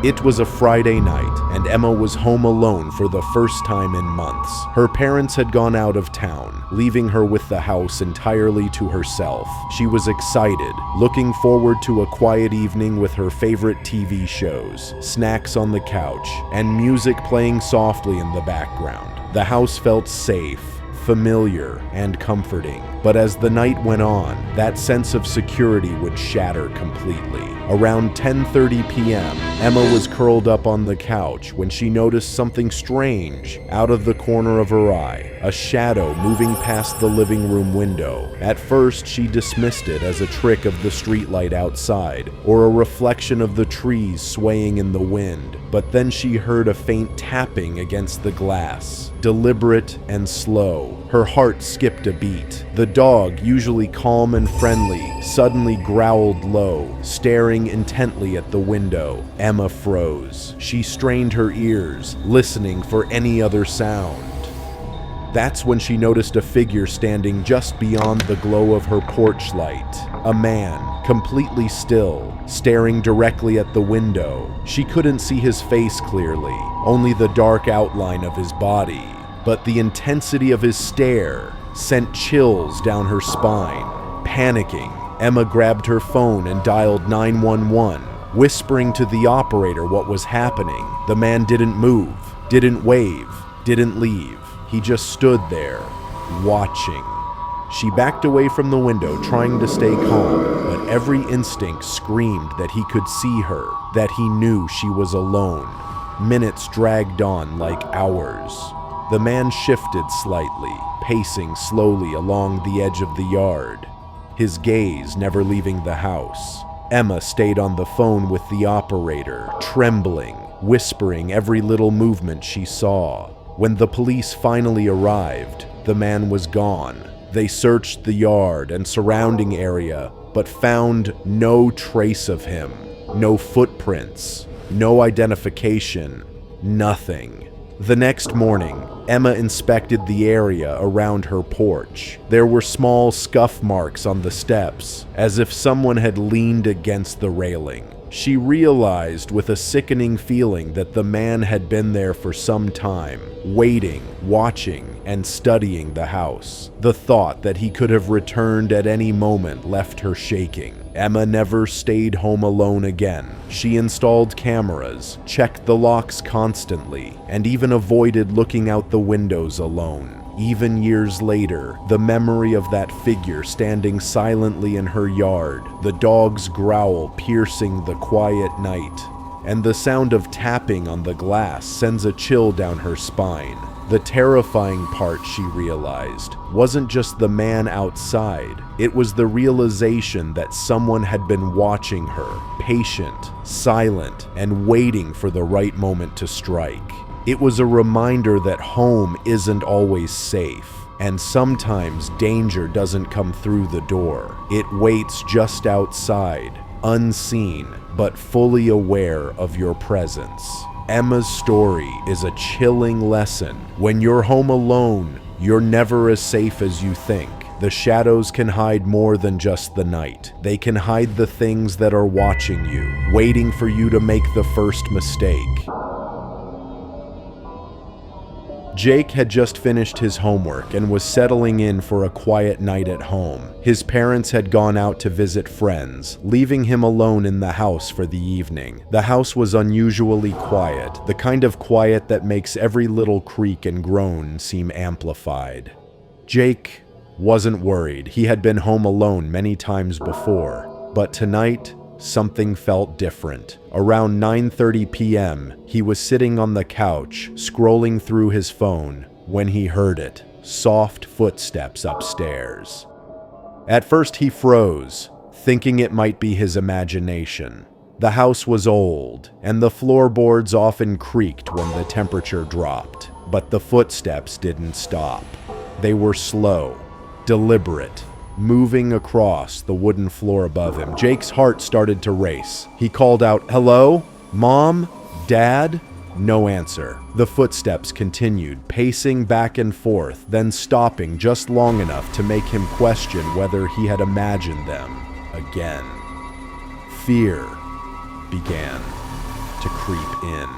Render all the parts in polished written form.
It was a Friday night, and Emma was home alone for the first time in months. Her parents had gone out of town, leaving her with the house entirely to herself. She was excited, looking forward to a quiet evening with her favorite TV shows, snacks on the couch, and music playing softly in the background. The house felt safe, familiar, and comforting. But as the night went on, that sense of security would shatter completely. Around 10:30 p.m., Emma was curled up on the couch when she noticed something strange out of the corner of her eye, a shadow moving past the living room window. At first, she dismissed it as a trick of the streetlight outside or a reflection of the trees swaying in the wind. But then she heard a faint tapping against the glass, deliberate and slow. Her heart skipped a beat. The dog, usually calm and friendly, suddenly growled low, staring intently at the window. Emma froze. She strained her ears, listening for any other sound. That's when she noticed a figure standing just beyond the glow of her porch light. A man, completely still, staring directly at the window. She couldn't see his face clearly, only the dark outline of his body. But the intensity of his stare sent chills down her spine. Panicking, Emma grabbed her phone and dialed 911, whispering to the operator what was happening. The man didn't move, didn't wave, didn't leave. He just stood there, watching. She backed away from the window, trying to stay calm, but every instinct screamed that he could see her, that he knew she was alone. Minutes dragged on like hours. The man shifted slightly, pacing slowly along the edge of the yard, his gaze never leaving the house. Emma stayed on the phone with the operator, trembling, whispering every little movement she saw. When the police finally arrived, the man was gone. They searched the yard and surrounding area, but found no trace of him. No footprints, no identification, nothing. The next morning, Emma inspected the area around her porch. There were small scuff marks on the steps, as if someone had leaned against the railing. She realized with a sickening feeling that the man had been there for some time, waiting, watching, and studying the house. The thought that he could have returned at any moment left her shaking. Emma never stayed home alone again. She installed cameras, checked the locks constantly, and even avoided looking out the windows alone. Even years later, the memory of that figure standing silently in her yard, the dog's growl piercing the quiet night, and the sound of tapping on the glass sends a chill down her spine. The terrifying part, she realized, wasn't just the man outside. It was the realization that someone had been watching her, patient, silent, and waiting for the right moment to strike. It was a reminder that home isn't always safe, and sometimes danger doesn't come through the door. It waits just outside, unseen, but fully aware of your presence. Emma's story is a chilling lesson. When you're home alone, you're never as safe as you think. The shadows can hide more than just the night. They can hide the things that are watching you, waiting for you to make the first mistake. Jake had just finished his homework and was settling in for a quiet night at home. His parents had gone out to visit friends, leaving him alone in the house for the evening. The house was unusually quiet, the kind of quiet that makes every little creak and groan seem amplified. Jake wasn't worried. He had been home alone many times before, but tonight, something felt different. Around 9:30 p.m., he was sitting on the couch, scrolling through his phone, when he heard it. Soft footsteps upstairs. At first he froze, thinking it might be his imagination. The house was old, and the floorboards often creaked when the temperature dropped. But the footsteps didn't stop. They were slow, deliberate, moving across the wooden floor above him. Jake's heart started to race. He called out, "Hello? Mom? Dad?" No answer. The footsteps continued, pacing back and forth, then stopping just long enough to make him question whether he had imagined them again. Fear began. to creep in.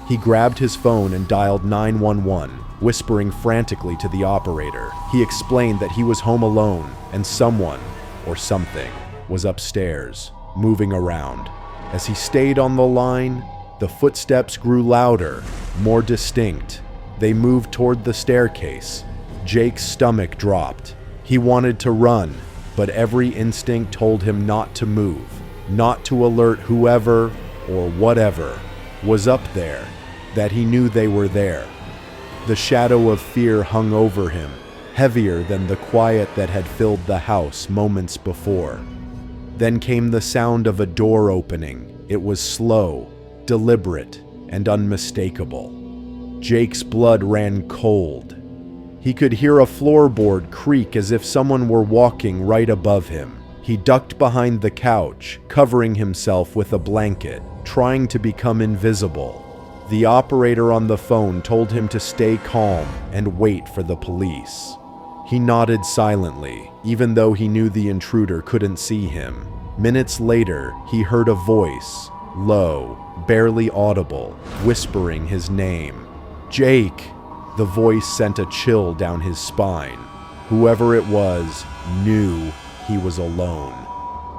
He grabbed his phone and dialed 911, whispering frantically to the operator. He explained that he was home alone and someone, or something, was upstairs, moving around. As he stayed on the line, the footsteps grew louder, more distinct. They moved toward the staircase. Jake's stomach dropped. He wanted to run, but every instinct told him not to move, not to alert whoever or whatever was up there, that he knew they were there. The shadow of fear hung over him, heavier than the quiet that had filled the house moments before. Then came the sound of a door opening. It was slow, deliberate, and unmistakable. Jake's blood ran cold. He could hear a floorboard creak as if someone were walking right above him. He ducked behind the couch, covering himself with a blanket, trying to become invisible. The operator on the phone told him to stay calm and wait for the police. He nodded silently, even though he knew the intruder couldn't see him. Minutes later, he heard a voice, low, barely audible, whispering his name. "Jake!" The voice sent a chill down his spine. Whoever it was knew he was alone.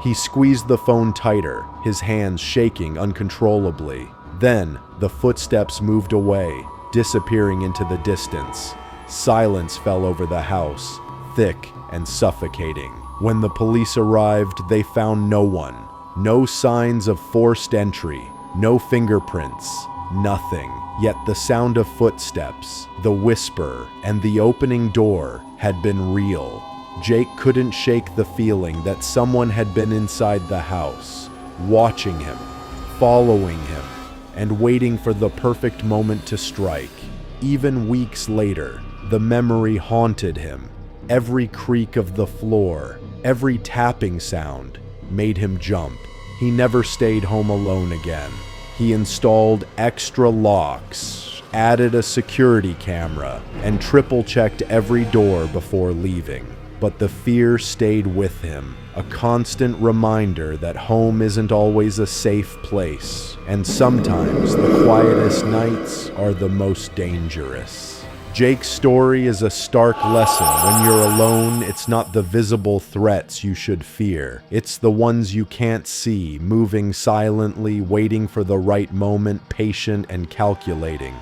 He squeezed the phone tighter, his hands shaking uncontrollably. Then, the footsteps moved away, disappearing into the distance. Silence fell over the house, thick and suffocating. When the police arrived, they found no one. No signs of forced entry, no fingerprints, nothing. Yet the sound of footsteps, the whisper, and the opening door had been real. Jake couldn't shake the feeling that someone had been inside the house, watching him, following him, and waiting for the perfect moment to strike. Even weeks later, the memory haunted him. Every creak of the floor, every tapping sound made him jump. He never stayed home alone again. He installed extra locks, added a security camera, and triple-checked every door before leaving. But the fear stayed with him, a constant reminder that home isn't always a safe place, and sometimes the quietest nights are the most dangerous. Jake's story is a stark lesson. When you're alone, it's not the visible threats you should fear. It's the ones you can't see, moving silently, waiting for the right moment, patient and calculating.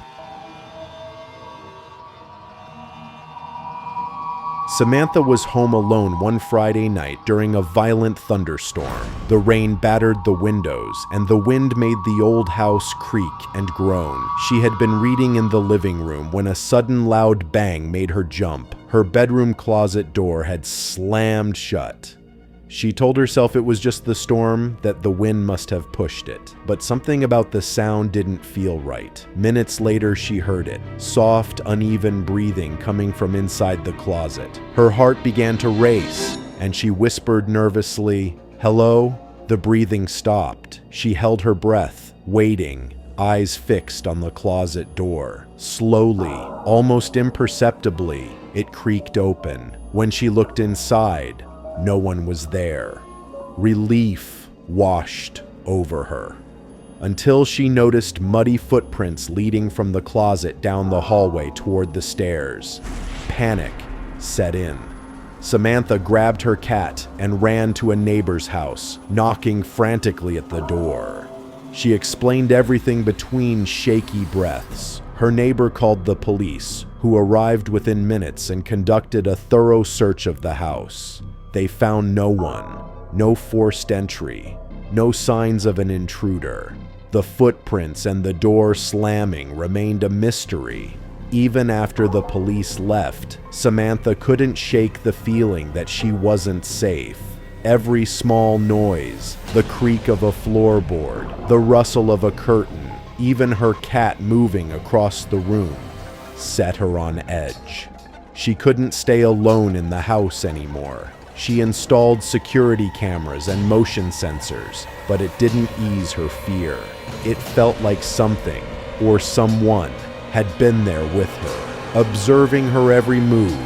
Samantha was home alone one Friday night during a violent thunderstorm. The rain battered the windows, and the wind made the old house creak and groan. She had been reading in the living room when a sudden loud bang made her jump. Her bedroom closet door had slammed shut. She told herself it was just the storm, that the wind must have pushed it. But something about the sound didn't feel right. Minutes later, she heard it. Soft, uneven breathing coming from inside the closet. Her heart began to race, and she whispered nervously, "Hello?" The breathing stopped. She held her breath, waiting, eyes fixed on the closet door. Slowly, almost imperceptibly, it creaked open. When she looked inside, no one was there. Relief washed over her, until she noticed muddy footprints leading from the closet down the hallway toward the stairs. Panic set in. Samantha grabbed her cat and ran to a neighbor's house, knocking frantically at the door. She explained everything between shaky breaths. Her neighbor called the police, who arrived within minutes and conducted a thorough search of the house. They found no one, no forced entry, no signs of an intruder. The footprints and the door slamming remained a mystery. Even after the police left, Samantha couldn't shake the feeling that she wasn't safe. Every small noise, the creak of a floorboard, the rustle of a curtain, even her cat moving across the room, set her on edge. She couldn't stay alone in the house anymore. She installed security cameras and motion sensors, but it didn't ease her fear. It felt like something, or someone, had been there with her, observing her every move,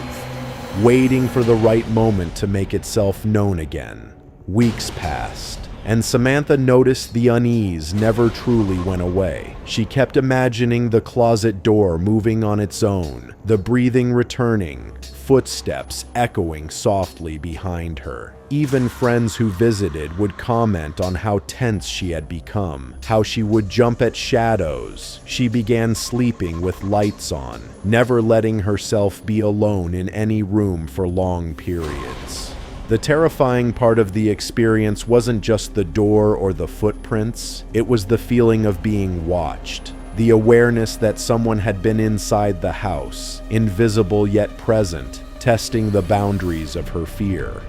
waiting for the right moment to make itself known again. Weeks passed, and Samantha noticed the unease never truly went away. She kept imagining the closet door moving on its own, the breathing returning, footsteps echoing softly behind her. Even friends who visited would comment on how tense she had become, how she would jump at shadows. She began sleeping with lights on, never letting herself be alone in any room for long periods. The terrifying part of the experience wasn't just the door or the footprints, it was the feeling of being watched. The awareness that someone had been inside the house, invisible yet present, testing the boundaries of her fear.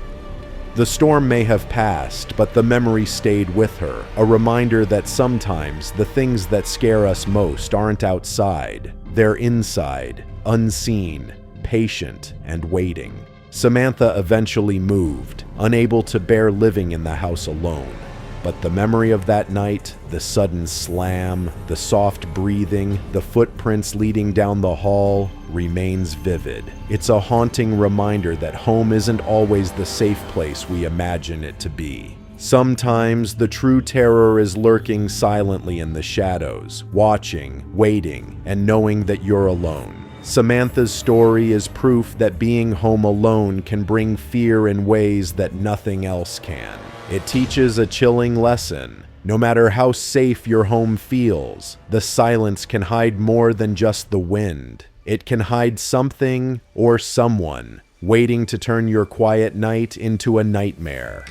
The storm may have passed, but the memory stayed with her, a reminder that sometimes the things that scare us most aren't outside, they're inside, unseen, patient, and waiting. Samantha eventually moved, unable to bear living in the house alone. But the memory of that night, the sudden slam, the soft breathing, the footprints leading down the hall, remains vivid. It's a haunting reminder that home isn't always the safe place we imagine it to be. Sometimes the true terror is lurking silently in the shadows, watching, waiting, and knowing that you're alone. Samantha's story is proof that being home alone can bring fear in ways that nothing else can. It teaches a chilling lesson. No matter how safe your home feels, the silence can hide more than just the wind. It can hide something or someone waiting to turn your quiet night into a nightmare.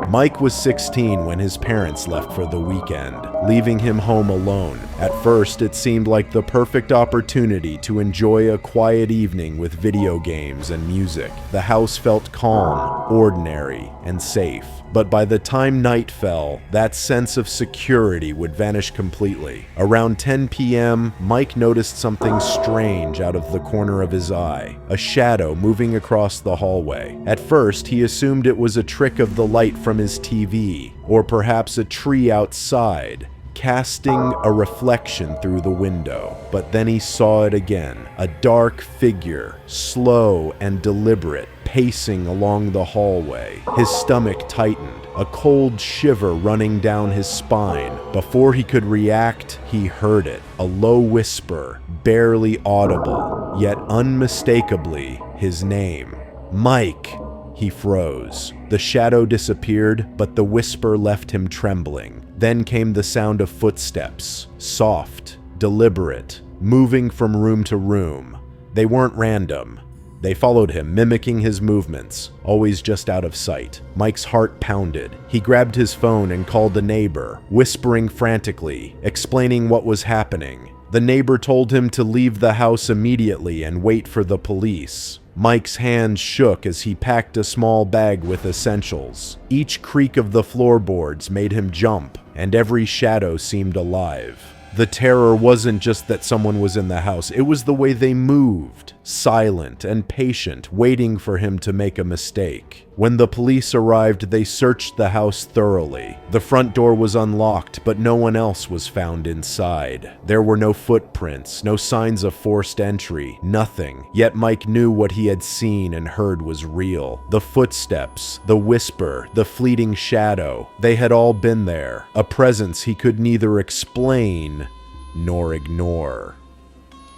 Mike was 16 when his parents left for the weekend, leaving him home alone. At first, it seemed like the perfect opportunity to enjoy a quiet evening with video games and music. The house felt calm, ordinary, and safe. But by the time night fell, that sense of security would vanish completely. Around 10 p.m., Mike noticed something strange out of the corner of his eye, a shadow moving across the hallway. At first, he assumed it was a trick of the light from his TV, or perhaps a tree outside, casting a reflection through the window. But then he saw it again, a dark figure, slow and deliberate, pacing along the hallway. His stomach tightened, a cold shiver running down his spine. Before he could react, he heard it, a low whisper, barely audible, yet unmistakably his name. Mike! He froze. The shadow disappeared, but the whisper left him trembling. Then came the sound of footsteps, soft, deliberate, moving from room to room. They weren't random. They followed him, mimicking his movements, always just out of sight. Mike's heart pounded. He grabbed his phone and called a neighbor, whispering frantically, explaining what was happening. The neighbor told him to leave the house immediately and wait for the police. Mike's hands shook as he packed a small bag with essentials. Each creak of the floorboards made him jump, and every shadow seemed alive. The terror wasn't just that someone was in the house, it was the way they moved, silent and patient, waiting for him to make a mistake. When the police arrived, they searched the house thoroughly. The front door was unlocked, but no one else was found inside. There were no footprints, no signs of forced entry, nothing. Yet Mike knew what he had seen and heard was real. The footsteps, the whisper, the fleeting shadow, they had all been there. A presence he could neither explain nor ignore.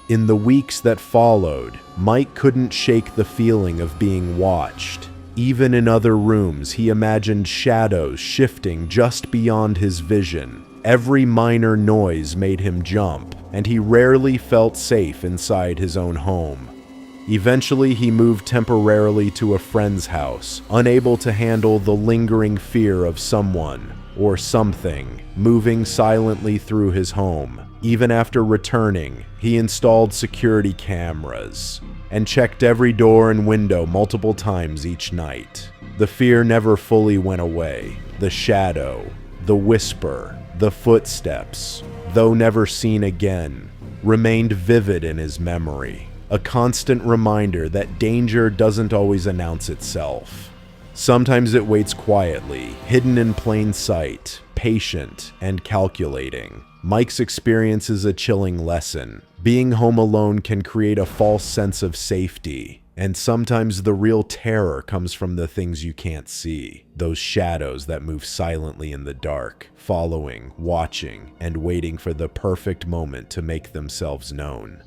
In the weeks that followed, Mike couldn't shake the feeling of being watched. Even in other rooms, he imagined shadows shifting just beyond his vision. Every minor noise made him jump, and he rarely felt safe inside his own home. Eventually, he moved temporarily to a friend's house, unable to handle the lingering fear of someone or something moving silently through his home. Even after returning, he installed security cameras and checked every door and window multiple times each night. The fear never fully went away. The shadow, the whisper, the footsteps, though never seen again, remained vivid in his memory. A constant reminder that danger doesn't always announce itself. Sometimes it waits quietly, hidden in plain sight, patient and calculating. Mike's experience is a chilling lesson. Being home alone can create a false sense of safety, And sometimes the real terror comes from the things you can't see. Those shadows that move silently in the dark, following, watching, and waiting for the perfect moment to make themselves known.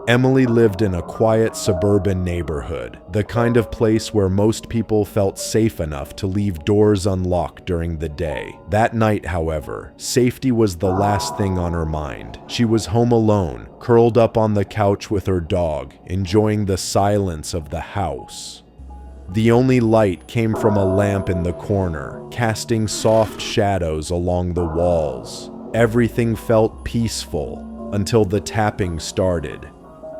Emily lived in a quiet suburban neighborhood, the kind of place where most people felt safe enough to leave doors unlocked during the day. That night, however, safety was the last thing on her mind. She was home alone, curled up on the couch with her dog, enjoying the silence of the house. The only light came from a lamp in the corner, casting soft shadows along the walls. Everything felt peaceful until the tapping started.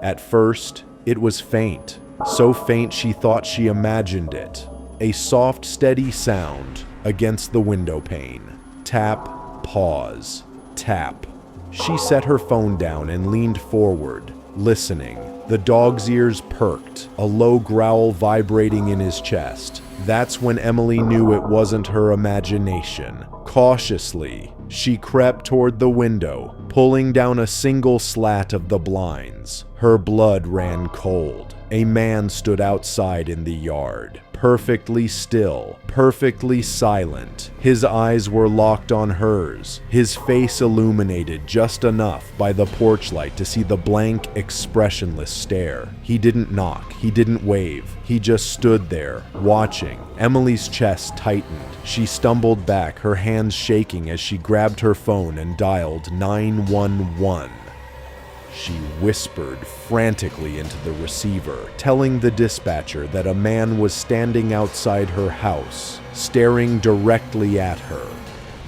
At first, it was faint, so faint she thought she imagined it. A soft, steady sound against the window pane. Tap, pause, tap. She set her phone down and leaned forward, listening. The dog's ears perked, a low growl vibrating in his chest. That's when Emily knew it wasn't her imagination. Cautiously, she crept toward the window, pulling down a single slat of the blinds. Her blood ran cold. A man stood outside in the yard, perfectly still, perfectly silent. His eyes were locked on hers, his face illuminated just enough by the porch light to see the blank, expressionless stare. He didn't knock, he didn't wave, he just stood there, watching. Emily's chest tightened. She stumbled back, her hands shaking as she grabbed her phone and dialed 911. She whispered frantically into the receiver, telling the dispatcher that a man was standing outside her house, staring directly at her.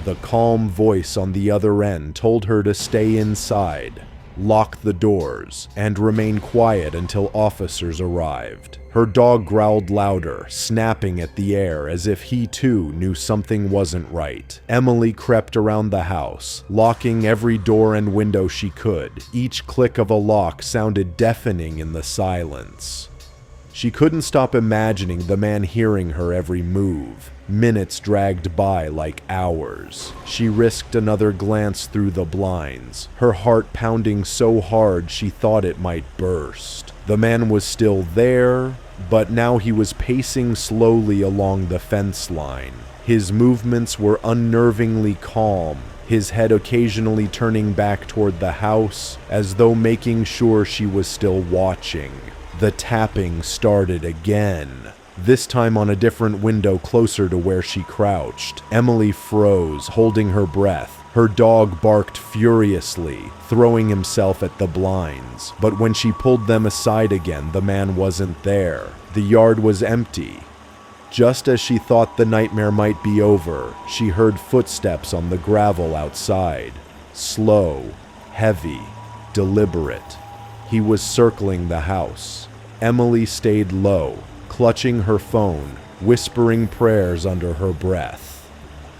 The calm voice on the other end told her to stay inside, lock the doors, and remain quiet until officers arrived. Her dog growled louder, snapping at the air as if he too knew something wasn't right. Emily crept around the house, locking every door and window she could. Each click of a lock sounded deafening in the silence. She couldn't stop imagining the man hearing her every move. Minutes dragged by like hours. She risked another glance through the blinds, her heart pounding so hard she thought it might burst. The man was still there, but now he was pacing slowly along the fence line. His movements were unnervingly calm, his head occasionally turning back toward the house, as though making sure she was still watching. The tapping started again. This time on a different window closer to where she crouched. Emily froze, holding her breath. Her dog barked furiously, throwing himself at the blinds. But when she pulled them aside again, the man wasn't there. The yard was empty. Just as she thought the nightmare might be over, she heard footsteps on the gravel outside. Slow, heavy, deliberate. He was circling the house. Emily stayed low, clutching her phone, whispering prayers under her breath.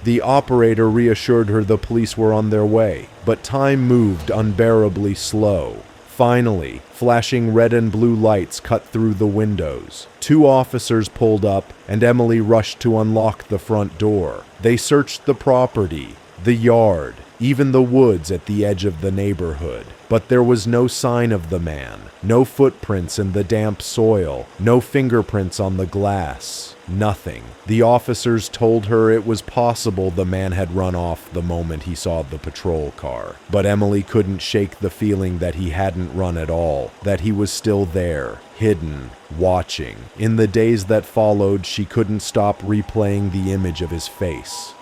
The operator reassured her the police were on their way, but time moved unbearably slow. Finally, flashing red and blue lights cut through the windows. 2 officers pulled up, and Emily rushed to unlock the front door. They searched the property, the yard, even the woods at the edge of the neighborhood. But there was no sign of the man, no footprints in the damp soil, no fingerprints on the glass, nothing. The officers told her it was possible the man had run off the moment he saw the patrol car. But Emily couldn't shake the feeling that he hadn't run at all, that he was still there, hidden, watching. In the days that followed, she couldn't stop replaying the image of his face.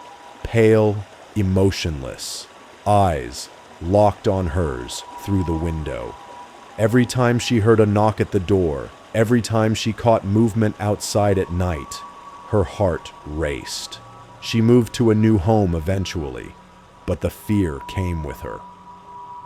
Pale, emotionless, eyes locked on hers through the window. Every time she heard a knock at the door, every time she caught movement outside at night, her heart raced. She moved to a new home eventually, but the fear came with her.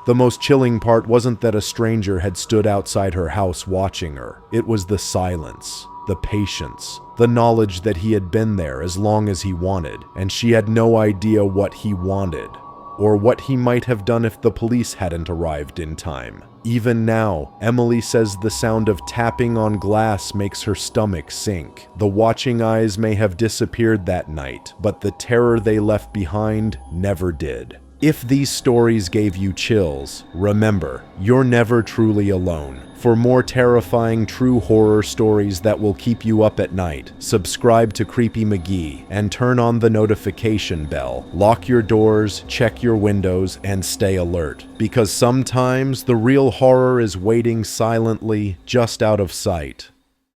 The most chilling part wasn't that a stranger had stood outside her house watching her. It was the silence, the patience, the knowledge that he had been there as long as he wanted, and she had no idea what he wanted, or what he might have done if the police hadn't arrived in time. Even now, Emily says the sound of tapping on glass makes her stomach sink. The watching eyes may have disappeared that night, but the terror they left behind never did. If these stories gave you chills, remember, you're never truly alone. For more terrifying true horror stories that will keep you up at night, subscribe to Creepy McGee and turn on the notification bell. Lock your doors, check your windows, and stay alert. Because sometimes the real horror is waiting silently just out of sight.